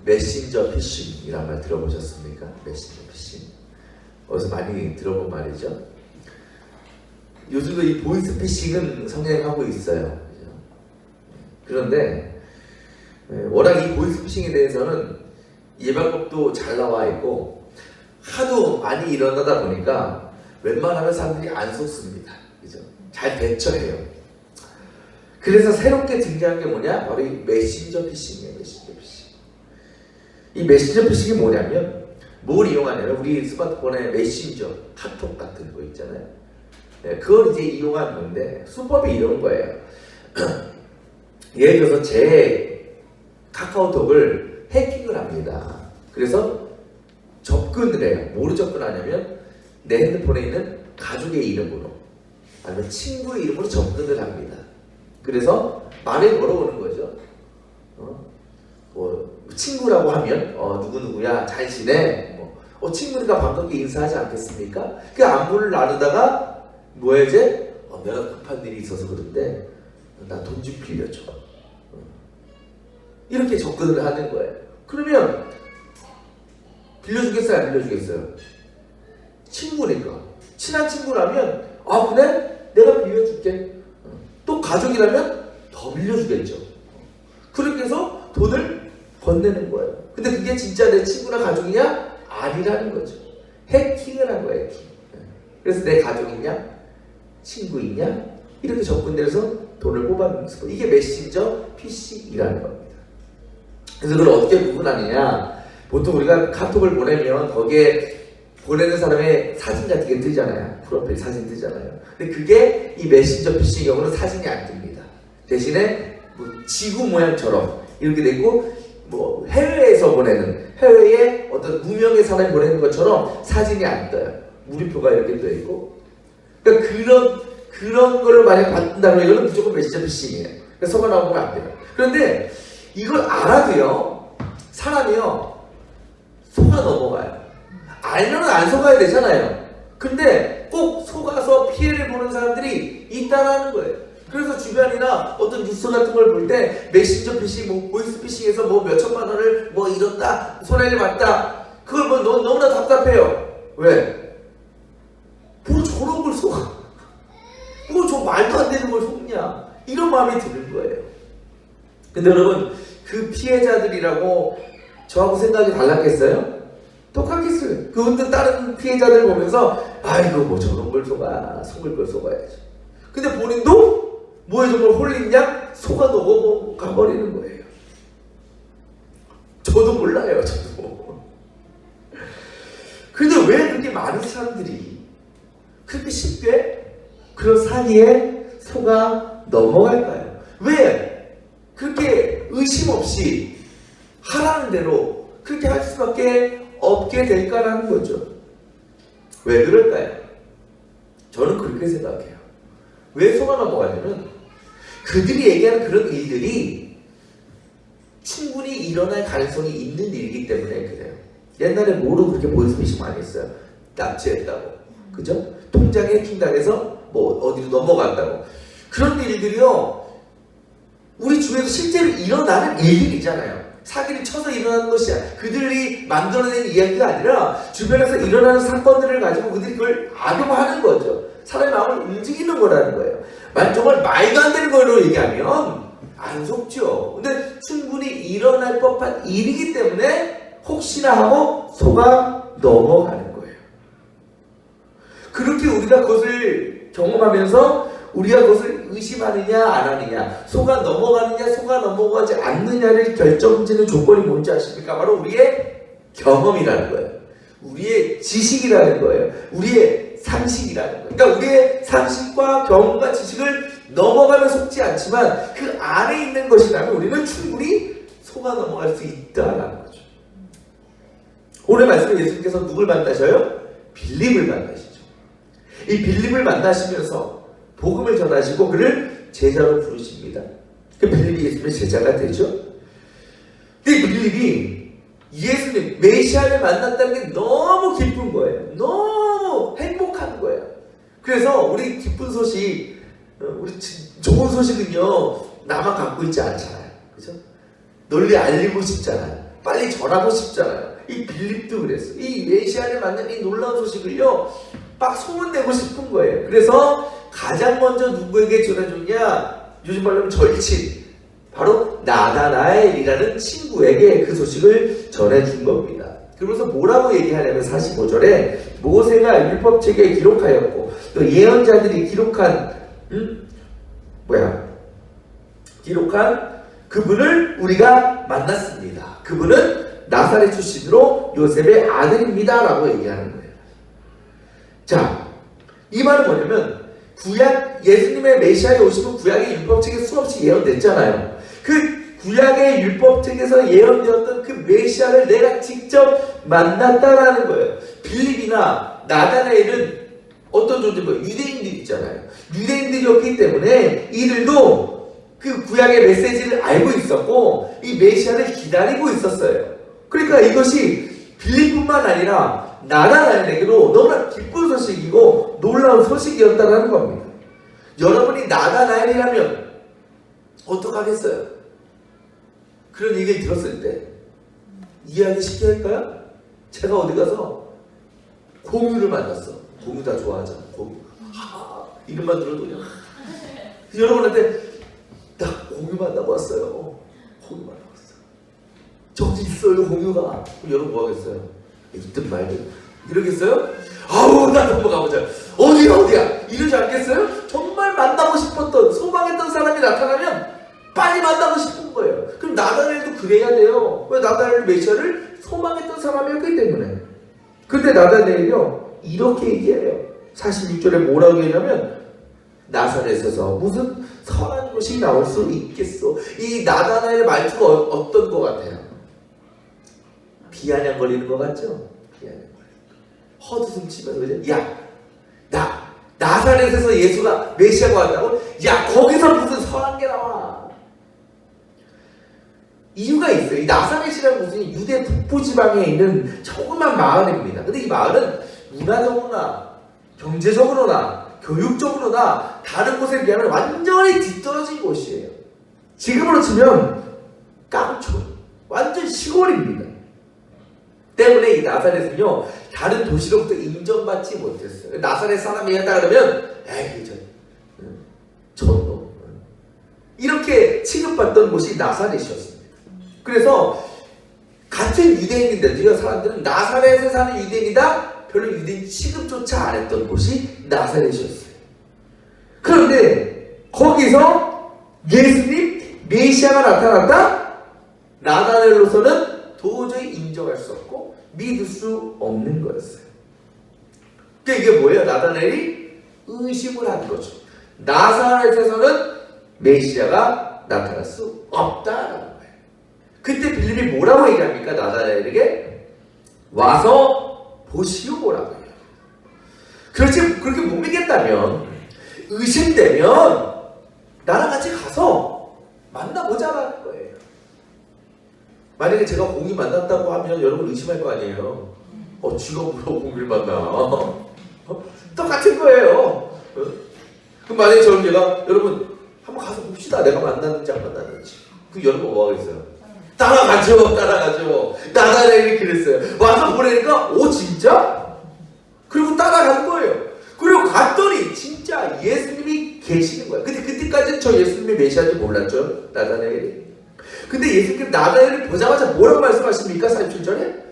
메신저 피싱이란 말 들어보셨습니까? 메신저 피싱. 어디서 많이 들어본 말이죠. 요즘도 이 보이스 피싱은 성행하고 있어요. 그런데 워낙 이 보이스 피싱에 대해서는 예방법도 잘 나와 있고 하도 많이 일어나다 보니까 웬만하면 사람들이 안 속습니다. 그죠? 잘 대처해요. 그래서 새롭게 등장한 게 뭐냐? 바로 이 메신저 피싱이에요. 메신저 피싱. 이 메신저 피싱이 뭐냐면 뭘 이용하냐면 우리 스마트폰에 메신저, 카톡 같은 거 있잖아요. 그걸 이제 이용한 건데 수법이 이런 거예요. 예를 들어서 제 카카오톡을 해킹을 합니다. 그래서 접근을 해요. 뭐로 접근하냐면 내 핸드폰에 있는 가족의 이름으로 아니면 친구의 이름으로 접근을 합니다. 그래서 말을 걸어오는 거죠. 뭐 친구라고 하면 누구누구야 잘 지내? 친구니까 반갑게 인사하지 않겠습니까? 그 안부를 나누다가 뭐야 이제 내가 급한 일이 있어서 그런데 나 돈 좀 빌려줘. 이렇게 접근을 하는 거예요. 그러면 빌려주겠어요? 안 빌려주겠어요? 친구니까. 친한 친구라면 그래? 내가 빌려줄게. 또 가족이라면 더 빌려주겠죠. 그렇게 해서 돈을 건네는 거예요. 근데 그게 진짜 내 친구나 가족이냐? 아니라는 거죠. 해킹을 한 거예요. 해킹. 그래서 내 가족이냐? 친구이냐? 이렇게 접근돼서 돈을 뽑아내는 거. 이게 메신저 PC이라는 겁니다. 그래서 그걸 어떻게 구분하느냐? 보통 우리가 카톡을 보내면 거기에 보내는 사람의 사진 같은 게 뜨잖아요. 프로필 사진 뜨잖아요. 근데 그게 이 메신저 PC의 경우는 사진이 안 뜹니다. 대신에 뭐 지구 모양처럼 이렇게 돼 있고 뭐 해외에서 보내는 해외에 어떤 무명의 사람이 보내는 것처럼 사진이 안 떠요. 물음표가 이렇게 떠 있고. 그러니까 그런 걸로 만약 받는다면 이거는 무조건 메신저 피싱이에요. 그러니까 속아 나오면 안 돼요. 그런데 이걸 알아도요, 사람이요, 속아 넘어가요. 알면 안 속아야 되잖아요. 근데 꼭 속아서 피해를 보는 사람들이 있다라는 거예요. 그래서 주변이나 어떤 뉴스 같은 걸 볼 때 메신저 피싱, 뭐 보이스 피싱에서 뭐 몇천만 원을 뭐 잃었다, 손해를 봤다. 그걸 뭐 너무나 답답해요. 왜? 뭐 저런 걸 속아? 뭐 저 말도 안 되는 걸 속냐? 이런 마음이 드는 거예요. 근데 여러분, 그 피해자들이라고 저하고 생각이 달랐겠어요? 똑같겠어요. 그분들 다른 피해자들 보면서 이거 뭐 저런 걸 속을 걸 속아야지. 근데 본인도 뭐에 정말 홀린 양 속아 넘어가 버리는 거예요. 저도 몰라요, 저도. 근데 왜 그렇게 많은 사람들이 그렇게 쉽게 그런 사기에 속아 넘어갈까요? 왜 그렇게 의심 없이 하라는 대로 그렇게 할 수밖에 없게 될까라는 거죠. 왜 그럴까요? 저는 그렇게 생각해요. 왜 속아 넘어가냐면 그들이 얘기하는 그런 일들이 충분히 일어날 가능성이 있는 일이기 때문에 그래요. 옛날에 뭐로 그렇게 보이스피싱 많이 했어요? 납치했다고. 그죠? 통장에 해킹당해서 뭐 어디로 넘어갔다고. 그런 일들이요, 우리 주위에서 실제로 일어나는 일들이잖아요. 사기를 쳐서 일어나는 것이 그들이 만들어낸 이야기가 아니라 주변에서 일어나는 사건들을 가지고 그들이 그걸 악용하는 거죠. 사람의 마음을 움직이는 거라는 거예요. 정말 말도 안 되는 걸로 얘기하면 안 속죠. 근데 충분히 일어날 법한 일이기 때문에 혹시나 하고 속아 넘어가는 거예요. 그렇게 우리가 그것을 경험하면서 우리가 그것을 의심하느냐 안 하느냐, 속아 넘어가느냐 속아 넘어가지 않느냐를 결정짓는 조건이 뭔지 아십니까? 바로 우리의 경험이라는 거예요. 우리의 지식이라는 거예요. 우리의 상식이라는 거예요. 그러니까 우리의 상식과 경험과 지식을 넘어가면 속지 않지만 그 안에 있는 것이라면 우리는 충분히 속아 넘어갈 수 있다라는 거죠. 오늘 말씀에 예수님께서 누굴 만나셔요? 빌립을 만나시죠. 이 빌립을 만나시면서 복음을 전하시고 그를 제자로 부르십니다. 그 빌립이 예수님의 제자가 되죠. 근데 빌립이 예수님, 메시아를 만났다는 게 너무 기쁜 거예요. 너무 행복한 거예요. 그래서 우리 기쁜 소식, 우리 좋은 소식은요, 나만 갖고 있지 않잖아요. 그죠? 널리 알리고 싶잖아요. 빨리 전하고 싶잖아요. 이 빌립도 그랬어. 이 메시아를 만난 이 놀라운 소식을요, 막 소문내고 싶은 거예요. 그래서 가장 먼저 누구에게 전해줬냐? 요즘 말로 하면 절친. 바로 나다나엘이라는 친구에게 그 소식을 전해준 겁니다. 그러면서 뭐라고 얘기하냐면 45절에 모세가 율법책에 기록하였고 또 예언자들이 기록한 기록한 그분을 우리가 만났습니다. 그분은 나사렛 출신으로 요셉의 아들입니다 라고 얘기하는 거예요. 자, 이 말은 뭐냐면 구약 예수님의 메시아에 오시면 구약의 율법책에 수없이 예언됐잖아요. 그 구약의 율법책에서 예언되었던 그 메시아를 내가 직접 만났다라는 거예요. 빌립이나 나다나엘은 어떤 존재, 유대인들이 있잖아요. 유대인들이었기 때문에 이들도 그 구약의 메시지를 알고 있었고 이 메시아를 기다리고 있었어요. 그러니까 이것이 빌립뿐만 아니라 나다나엘에게도 너무나 기쁜 소식이고 놀라운 소식이었다는 겁니다. 여러분이 나다나엘이라면 어떡하겠어요? 그런 얘기를 들었을 때 이해하기 쉽게 할까요? 제가 어디 가서 공유를 만났어. 공유 다 좋아하잖아. 공유. 이름만 들어도 그냥. 여러분한테 나 공유 만나고 왔어요. 공유 만나고 왔어. 저기 있어요 공유가. 그럼 여러분 뭐 하겠어요? 있든 말든 이러겠어요? 아우 나 한번 가보자. 어디야 이러지 않겠어요? 정말 만나고 싶었던 소망했던 사람이 나타나면 빨리 만나고 싶은 거예요. 그럼 나다나엘도 그래야 돼요. 왜? 나다나엘 메시아를 소망했던 사람이었기 때문에. 근데 나다나엘이요 이렇게 얘기해요. 46절에 뭐라고 얘기하냐면 나사렛에서 무슨 선한 것이 나올 수 있겠어. 이 나다나엘의 말투가 어떤 것 같아요? 비아냥거리는 것 같죠? 비아냥거리는 거. 헛웃음 치면서 그죠? 야, 나사렛에서 예수가 메시아가 왔다고? 야, 거기서 무슨 선한 게 나와? 이유가 있어요. 이 나사렛이라는 곳은 유대 북부 지방에 있는 조그만 마을입니다. 근데 이 마을은 문화적으로나 경제적으로나 교육적으로나 다른 곳에 비하면 완전히 뒤떨어진 곳이에요. 지금으로 치면 깡촌, 완전 시골입니다. 때문에 이 나사렛은요 다른 도시로부터 인정받지 못했어요. 나사렛 사람이었다 그러면 에이 저놈 이렇게 취급받던 곳이 나사렛이었습니다. 그래서 같은 유대인인데도요 사람들은 나사렛에 사는 유대인이다 별로 유대인 취급조차 안 했던 곳이 나사렛이었어요. 그런데 거기서 예수님 메시아가 나타났다? 나다나엘로서는 도저히 인정할 수 없고 믿을 수 없는 거였어요. 그러니까 이게 뭐예요? 나다나엘이 의심을 한 거죠. 나사렛에서는 메시아가 나타날 수 없다라는 거예요. 그때 빌립이 뭐라고 얘기합니까? 나다나엘에게 와서 보시오라고 해요. 그렇게 못 믿겠다면 의심되면 나랑 같이 가서 만나보자라는 거예요. 만약에 제가 공이 만났다고 하면 여러분 의심할 거 아니에요. 쥐가 뭐라고 공을 만나. 똑같은 거예요. 그럼 만약에 제가 여러분 한번 가서 봅시다. 내가 만났는지 안 만났는지. 그럼 여러분 뭐 하겠어요? 따라가죠. 나다나엘이 그랬어요. 와서 보내니까 진짜? 그리고 따라간 거예요. 그리고 갔더니 진짜 예수님이 계시는 거예요. 근데 그때까지는 저 예수님이 메시아인지 몰랐죠. 나다나엘이. 근데 예수님께서 나다나엘을 보자마자 뭐라고 말씀하십니까? 47절에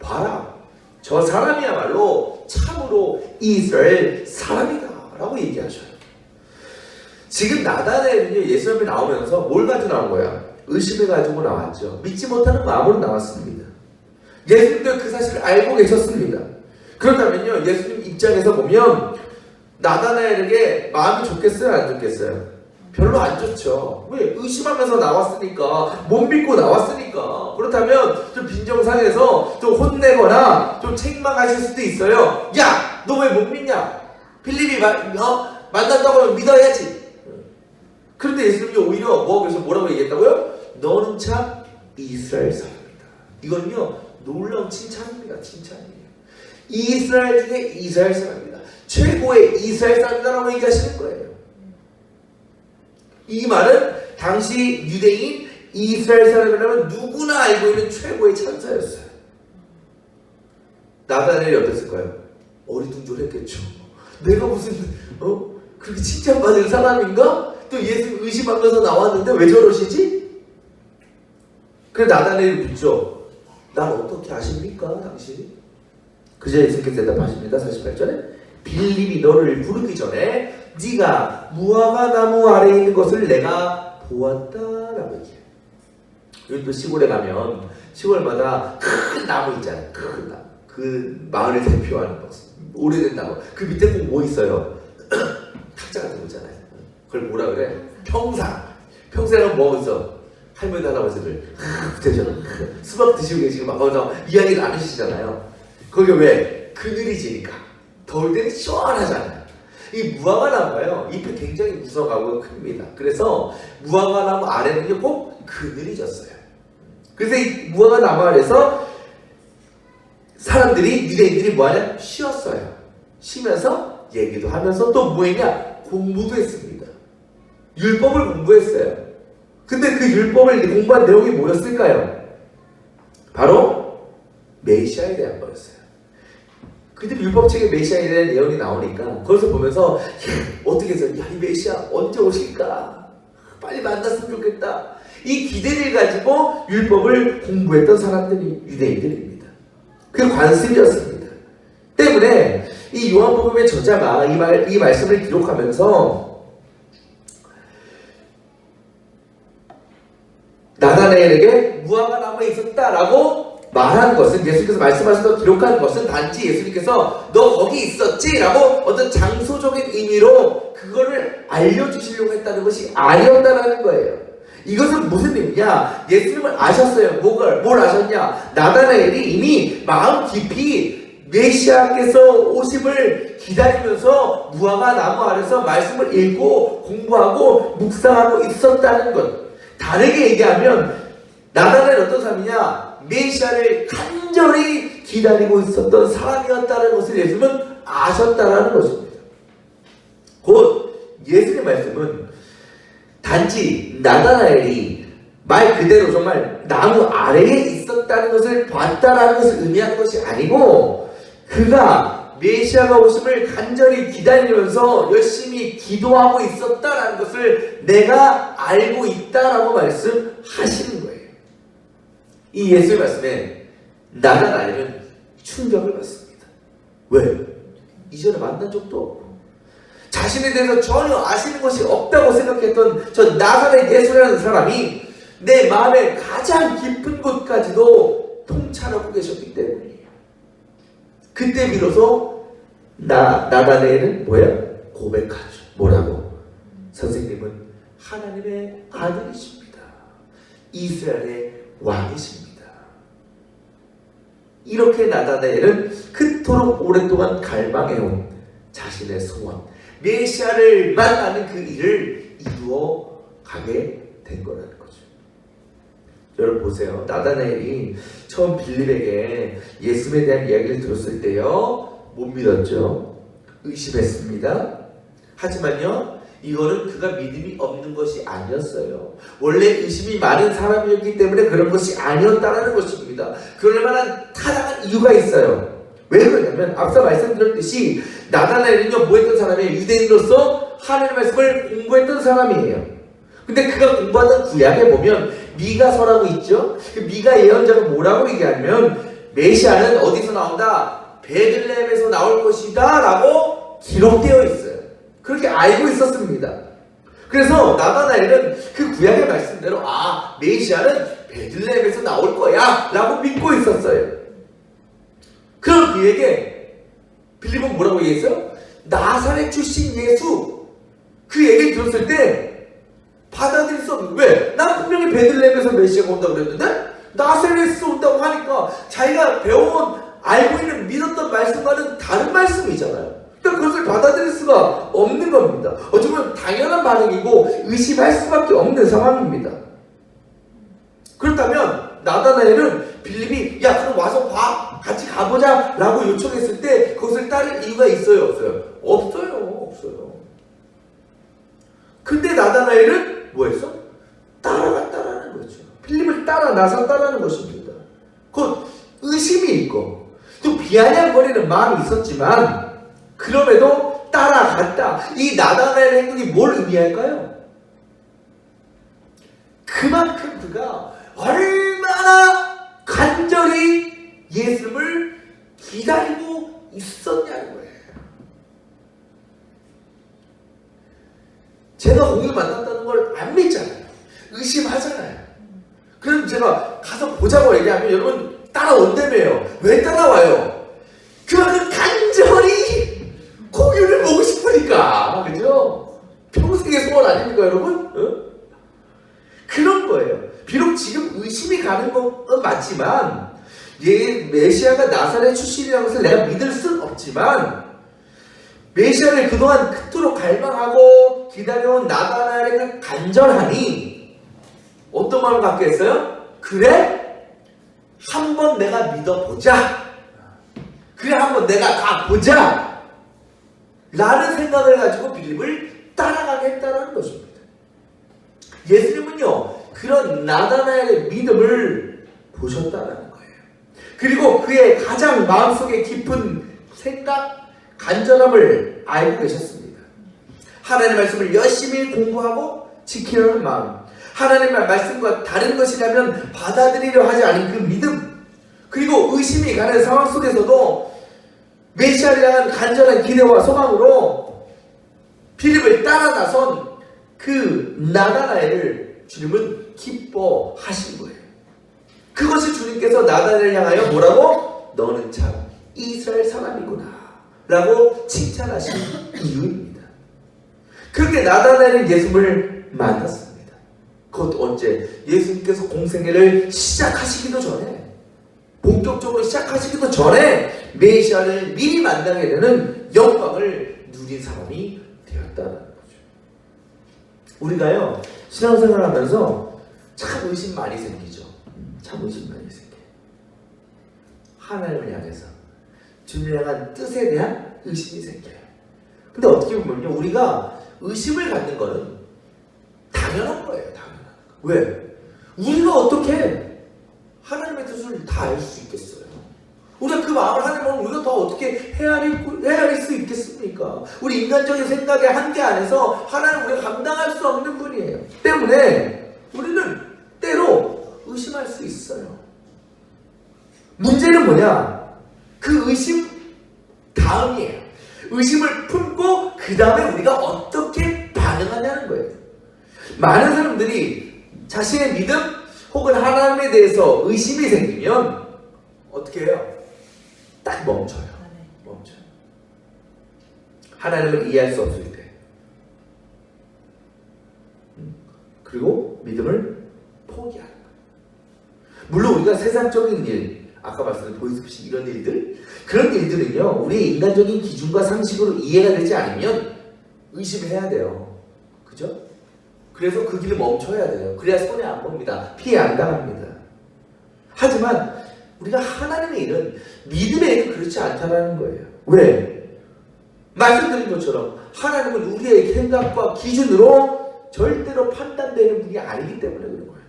봐라 저 사람이야말로 참으로 이스라엘 사람이다 라고 얘기하셔요. 지금 나다나엘은요 예수 앞에 나오면서 뭘 가지고 나온 거야? 의심을 가지고 나왔죠. 믿지 못하는 마음으로 나왔습니다. 예수님도 그 사실을 알고 계셨습니다. 그렇다면요 예수님 입장에서 보면 나다나엘에게 마음이 좋겠어요? 안 좋겠어요? 별로 안 좋죠. 왜? 의심하면서 나왔으니까, 못 믿고 나왔으니까. 그렇다면 좀 빈정상해서 좀 혼내거나 좀 책망하실 수도 있어요. 야! 너 왜 못 믿냐? 빌립이 만난다고 하면 믿어야지. 그런데 예수님이 오히려 뭐라고 얘기했다고요? 너는 참 이스라엘 사람이다. 이건요 놀라운 칭찬입니다. 칭찬이에요. 이스라엘 중에 이스라엘 사람이다. 최고의 이스라엘 사람이다라고 얘기하시는 거예요. 이 말은 당시 유대인 이스라엘 사람이라면 누구나 알고 있는 최고의 천사였어요. 나다나엘이 어땠을까요? 어리둥절했겠죠. 내가 무슨 그렇게 칭찬받을 사람인가? 또 예수 의심하면서 나왔는데 왜 저러시지? 그래서 나다나엘이 묻죠. 날 어떻게 아십니까 당신이? 그저 예수께서 대답하십니다. 48절에 빌립이 너를 부르기 전에 네가 무화과 나무 아래에 있는 것을 내가 보았다라고 얘기해요. 여기 또 시골에 가면 시골마다 큰 나무 있잖아요. 큰 나무. 그 마을을 대표하는 것. 오래된 나무. 그 밑에 꼭 뭐 있어요? 탁자 같은 거 있잖아요. 그걸 뭐라 그래? 평상. 평상은 뭐 있어? 할머니 할아버지들 수박 드시고 계시고 막 거기서 이야기 나누시잖아요. 거기 왜? 그늘이 지니까 더울 때는 시원하잖아요. 이 무화과 나무가요 잎이 굉장히 무성하고 큽니다. 그래서 무화과 나무 아래는 꼭 그늘이 졌어요. 그래서 이 무화과 나무 아래서 사람들이 유대인들이 뭐하냐? 쉬었어요. 쉬면서 얘기도 하면서 또 뭐했냐? 공부도 했습니다. 율법을 공부했어요. 근데 그 율법을 공부한 내용이 뭐였을까요? 바로 메시아에 대한 거였어요. 근데 율법책에 메시아에 대한 내용이 나오니까 그것을 보면서 어떻게 해서 이 메시아 언제 오실까? 빨리 만났으면 좋겠다. 이 기대를 가지고 율법을 공부했던 사람들이 유대인들입니다. 그게 관습이었습니다. 때문에 이 요한복음의 저자가 이 말씀을 기록하면서 나다나엘에게 무화과 나무에 있었다라고 말한 것은, 예수님께서 말씀하셔서 기록한 것은 단지 예수님께서 너 거기 있었지? 라고 어떤 장소적인 의미로 그거를 알려주시려고 했다는 것이 아니었다는 거예요. 이것은 무슨 의미냐? 예수님을 아셨어요. 뭘 아셨냐? 나다나엘이 이미 마음 깊이 메시아께서 오심을 기다리면서 무화과 나무 아래서 말씀을 읽고 공부하고 묵상하고 있었다는 것. 다르게 얘기하면 나다나엘 어떤 사람이냐? 메시아를 간절히 기다리고 있었던 사람이었다는 것을 예수님은 아셨다라는 것입니다. 곧 예수님의 말씀은 단지 나다나엘이 말 그대로 정말 나무 아래에 있었다는 것을 봤다라는 것을 의미하는 것이 아니고, 그가 메시아가 오심을 간절히 기다리면서 열심히 기도하고 있었다라는 것을 내가 알고 있다라고 말씀하시는 거예요. 이 예수의 말씀에 나다나엘은 충격을 받습니다. 왜? 이전에 만난 적도 없고 자신에 대해서 전혀 아시는 것이 없다고 생각했던 저 나사렛 예수라는 사람이 내 마음의 가장 깊은 곳까지도 통찰하고 계셨기 때문이에요. 그때 비로소 나다나엘은 뭐야? 고백하죠. 뭐라고? 선생님은 하나님의 아들이십니다. 이스라엘의 왕이십니다. 이렇게 나다나엘은 그토록 오랫동안 갈망해온 자신의 소원, 메시아를 만나는 그 일을 이루어 가게 된 거라는 거죠. 여러분 보세요. 나다나엘이 처음 빌립에게 예수님에 대한 이야기를 들었을 때요, 못 믿었죠. 의심했습니다. 하지만요, 이거는 그가 믿음이 없는 것이 아니었어요. 원래 의심이 많은 사람이었기 때문에 그런 것이 아니었다는 것입니다. 그럴 만한 타당한 이유가 있어요. 왜 그러냐면 앞서 말씀드렸듯이 나다나엘은요, 뭐 했던 사람이에요? 유대인으로서 하나님의 말씀을 공부했던 사람이에요. 근데 그가 공부하던 구약에 보면 미가서라고 있죠? 그 미가 예언자가 뭐라고 얘기하냐면 메시아는 어디서 나온다? 베들레헴에서 나올 것이다 라고 기록되어 있어요. 그렇게 알고 있었습니다. 그래서 나다나엘은 그 구약의 말씀대로 메시아는 베들레헴에서 나올 거야 라고 믿고 있었어요. 그럼 그에게 빌립은 뭐라고 얘기했어요? 나사렛 출신 예수, 그 얘기를 들었을 때 받아들일 수 없는. 왜? 난 분명히 베들레헴에서 메시아가 온다고 그랬는데 나사렛에서 온다고 하니까 자기가 배워온, 알고 있는, 믿었던 말씀과는 다른 말씀이잖아요. 그러니까 그것을 받아들일 수가 없는 겁니다. 어쩌면 당연한 반응이고 의심할 수밖에 없는 상황입니다. 그렇다면 나다나엘은 빌립이 야 그럼 와서 봐, 같이 가보자 라고 요청했을 때 그것을 따를 이유가 있어요? 없어요? 없어요. 근데 나다나엘은 뭐 했어? 따라갔다라는 거죠. 나섰다라는 것입니다. 곧 의심이 있고 또 비아냥거리는 마음이 있었지만 그럼에도 따라갔다. 이 나다나엘의 행동이 뭘 의미할까요? 그만큼 그가 얼마나 간절히 예수님을 기다리고 있었냐는 거예요. 제가 공유를 만났다는 걸 안 믿잖아요. 의심하잖아요. 그럼 제가 가서 보자고 얘기하면 여러분 따라온다며요. 왜 따라와요? 그만큼 간절히 공유를 보고 싶으니까. 그죠? 평생의 소원 아닙니까 여러분? 그런 거예요. 비록 지금 의심이 가는 건 맞지만 메시아가 나사렛 출신이라는 것을 내가 믿을 순 없지만 메시아를 그동안 그토록 갈망하고 기다려온 나다나엘의 간절함이 어떤 마음을 갖게 했어요? 그래? 한번 내가 믿어보자. 그래 한번 내가 가보자. 라는 생각을 가지고 빌립을 따라가게 했다는 것입니다. 예수님은요 그런 나다나엘의 믿음을 보셨다는 거예요. 그리고 그의 가장 마음속에 깊은 생각, 간절함을 알고 계셨습니다. 하나님의 말씀을 열심히 공부하고 지키려는 마음, 하나님의 말씀과 다른 것이라면 받아들이려 하지 않은 그 믿음, 그리고 의심이 가는 상황 속에서도 메시아를 향한 간절한 기대와 소망으로 빌립을 따라 나선 그 나다나엘을 주님은 기뻐하신 거예요. 그것이 주님께서 나다나엘을 향하여 뭐라고? 너는 참 이스라엘 사람이구나 라고 칭찬하신 이유입니다. 그렇게 나다나엘은 예수님을 만났습니다. 그것 언제? 예수님께서 공생애를 시작하시기도 전에, 본격적으로 시작하시기도 전에 메시아를 미리 만나게 되는 영광을 누린 사람이 되었다는 거죠. 우리가요 신앙생활을 하면서 참 의심 많이 생기죠. 참 의심 많이 생겨요. 하나님을 향해서 주님을 향한 뜻에 대한 의심이 생겨요. 근데 어떻게 보면요 우리가 의심을 갖는 거는 당연한 거예요. 당연한 거. 왜? 우리가 어떻게 하나님의 뜻을 다 알 수 있겠어요? 우리가 그 마음을 하나님은 우리가 더 어떻게 헤아릴 수 있겠습니까? 우리 인간적인 생각의 한계 안에서 하나님 우리가 감당할 수 없는 분이에요. 때문에 우리는 때로 의심할 수 있어요. 문제는 뭐냐? 그 의심 다음이에요. 의심을 품고 그 다음에 우리가 어떻게 반응하냐는 거예요. 많은 사람들이 자신의 믿음 혹은 하나님에 대해서 의심이 생기면 어떻게 해요? 딱 멈춰요. 멈춰요. 하나님을 이해할 수 없을 때. 그리고 믿음을 포기하는 거예요. 물론 우리가 세상적인 일, 아까 말씀드린 보이스피싱 이런 일들, 그런 일들은요 우리의 인간적인 기준과 상식으로 이해가 되지 않으면 의심해야 돼요. 그죠? 그래서 그 길을 멈춰야 돼요. 그래야 손해 안 봅니다. 피해 안 당합니다. 하지만 우리가 하나님의 일은, 믿음의 일은 그렇지 않다는 거예요. 왜? 말씀드린 것처럼 하나님은 우리의 생각과 기준으로 절대로 판단되는 분이 아니기 때문에 그런 거예요.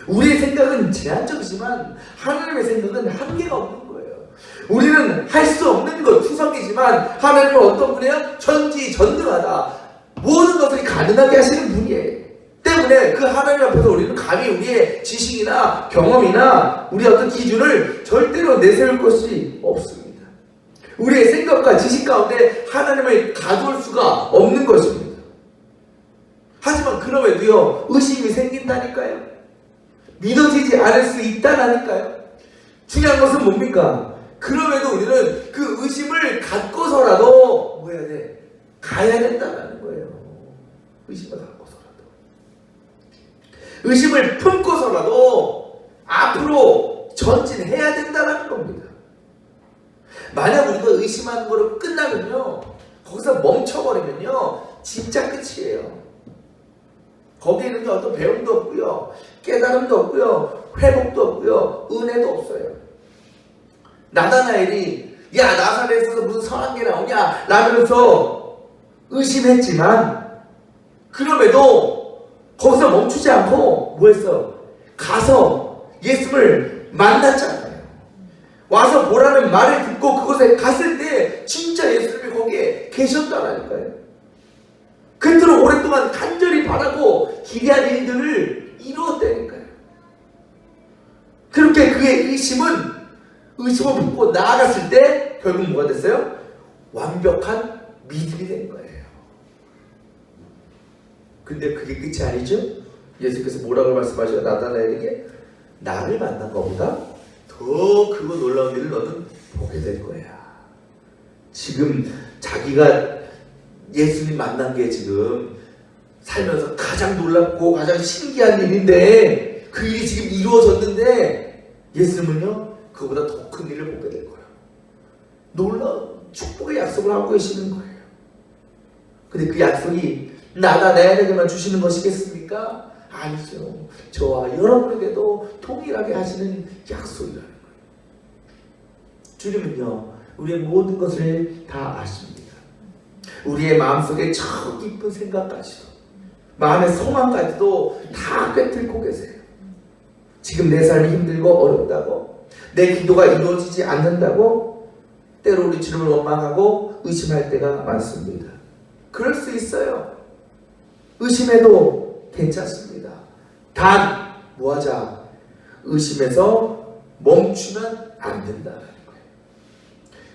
우리의 생각은 제한적이지만 하나님의 생각은 한계가 없는 거예요. 우리는 할 수 없는 것 투성이지만 하나님은 어떤 분이에요? 전지전능하다. 모든 것을 가능하게 하시는 분이에요. 때문에 그 하나님 앞에서 우리는 감히 우리의 지식이나 경험이나 우리의 어떤 기준을 절대로 내세울 것이 없습니다. 우리의 생각과 지식 가운데 하나님을 가두을 수가 없는 것입니다. 하지만 그럼에도요 의심이 생긴다니까요. 믿어지지 않을 수 있다니까요. 중요한 것은 뭡니까? 그럼에도 우리는 그 의심을 갖고서라도 뭐 해야 돼? 가야 된다는 거예요. 의심을 갖고서라도. 의심을 품고서라도 앞으로 전진해야 된다는 겁니다. 만약 우리가 의심하는 거로 끝나면요 거기서 멈춰버리면요 진짜 끝이에요. 거기에는 어떤 배움도 없고요 깨달음도 없고요 회복도 없고요 은혜도 없어요. 나다나엘이 야 나사렛에서 무슨 선한 게 나오냐 라면서 의심했지만 그럼에도 거기서 멈추지 않고 뭐 했어? 가서 예수님을 만났잖아요. 와서 보라는 말을 듣고 그곳에 갔을 때 진짜 예수님이 거기에 계셨다라니까요. 그토록 오랫동안 간절히 바라고 기대한 일들을 이루었다니까요. 그렇게 그의 의심을 품고 나아갔을 때 결국 뭐가 됐어요? 완벽한 믿음이 된 거예요. 근데 그게 끝이 아니죠? 예수께서 뭐라고 말씀하셔요? 나타나에게 나를 만난 것보다 더 크고 놀라운 일을 너는 보게 될 거야. 지금 자기가 예수님 만난 게 지금 살면서 가장 놀랍고 가장 신기한 일인데 그 일이 지금 이루어졌는데 예수님은요 그보다 더 큰 일을 보게 될 거예요. 놀라운 축복의 약속을 하고 계시는 거예요. 근데 그 약속이 나다나엘에게만 주시는 것이겠습니까? 아니죠. 저와 여러분에게도 동일하게 하시는 약속이라는 거예요. 주님은요 우리의 모든 것을 다 아십니다. 우리의 마음속에 저 깊은 생각까지도 마음의 소망까지도 다 꿰뚫고 계세요. 지금 내 삶이 힘들고 어렵다고 내 기도가 이루어지지 않는다고 때로 우리 주님을 원망하고 의심할 때가 많습니다. 그럴 수 있어요. 의심해도 괜찮습니다. 단 뭐하자? 의심에서 멈추면 안 된다는 거예요.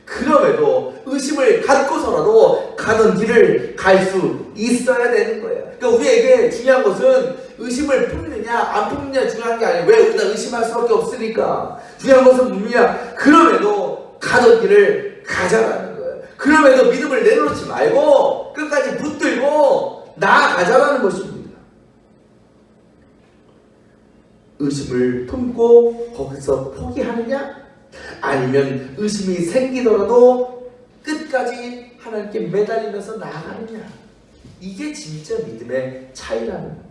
그럼에도 의심을 갖고서라도 가는 길을 갈 수 있어야 되는 거예요. 그러니까 우리에게 중요한 것은 의심을 품느냐 안 품느냐 중요한 게 아니에요. 왜 우리가 의심할 수밖에 없으니까. 중요한 것은 뭐냐? 그럼에도 가던 길을 가자라는 거예요. 그럼에도 믿음을 내놓지 말고 끝까지 붙들고 나아가자라는 것입니다. 의심을 품고 거기서 포기하느냐? 아니면 의심이 생기더라도 끝까지 하나님께 매달리면서 나아가느냐? 이게 진짜 믿음의 차이라는 겁니다.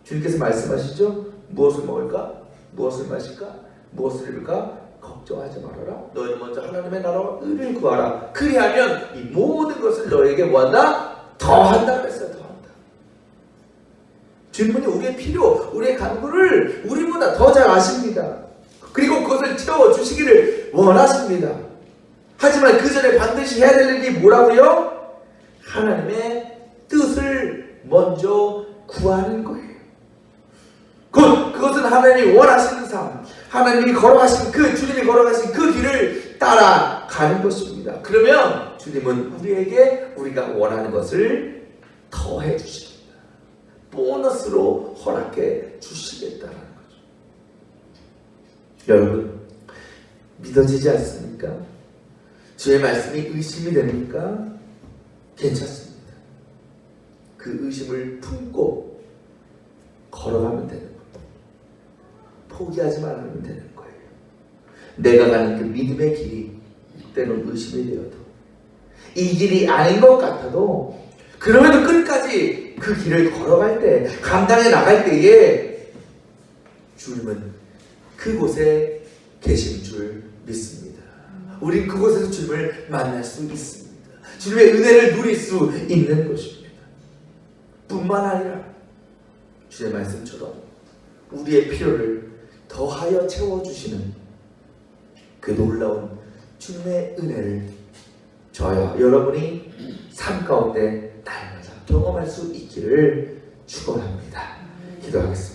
주님께서 말씀하시죠? 무엇을 먹을까? 무엇을 마실까? 무엇을 입을까? 걱정하지 말아라. 너희는 먼저 하나님의 나라와 의를 구하라. 그리하면 이 모든 것을 너에게 뭐한다? 더한다 그랬어요. 더한다. 주님은 우리의 필요, 우리의 간구를 우리보다 더 잘 아십니다. 그리고 그것을 채워주시기를 원하십니다. 하지만 그 전에 반드시 해야 될 일이 뭐라고요? 하나님의 뜻을 먼저 구하는 거예요. 그것은 하나님이 원하시는 삶, 하나님이 걸어가신 주님이 걸어가신 그 길을 따라가는 것입니다. 그러면 주님은 우리에게 우리가 원하는 것을 더해 주십니다. 보너스로 허락해 주시겠다는 거죠. 여러분, 믿어지지 않습니까? 주의 말씀이 의심이 됩니까? 괜찮습니다. 그 의심을 품고 걸어가면 되는 겁니다. 포기하지 않으면 되는 거예요. 내가 가는 그 믿음의 길이 때론 의심이 되어도 이 길이 아닌 것 같아도 그럼에도 끝까지 그 길을 걸어갈 때 감당해 나갈 때에 주님은 그곳에 계신 줄 믿습니다. 우린 그곳에서 주님을 만날 수 있습니다. 주님의 은혜를 누릴 수 있는 것입니다. 뿐만 아니라 주의 말씀처럼 우리의 필요를 더하여 채워주시는 그 놀라운 주님의 은혜를 저와 여러분이 삶 가운데 날마다 경험할 수 있기를 축원합니다. 기도하겠습니다.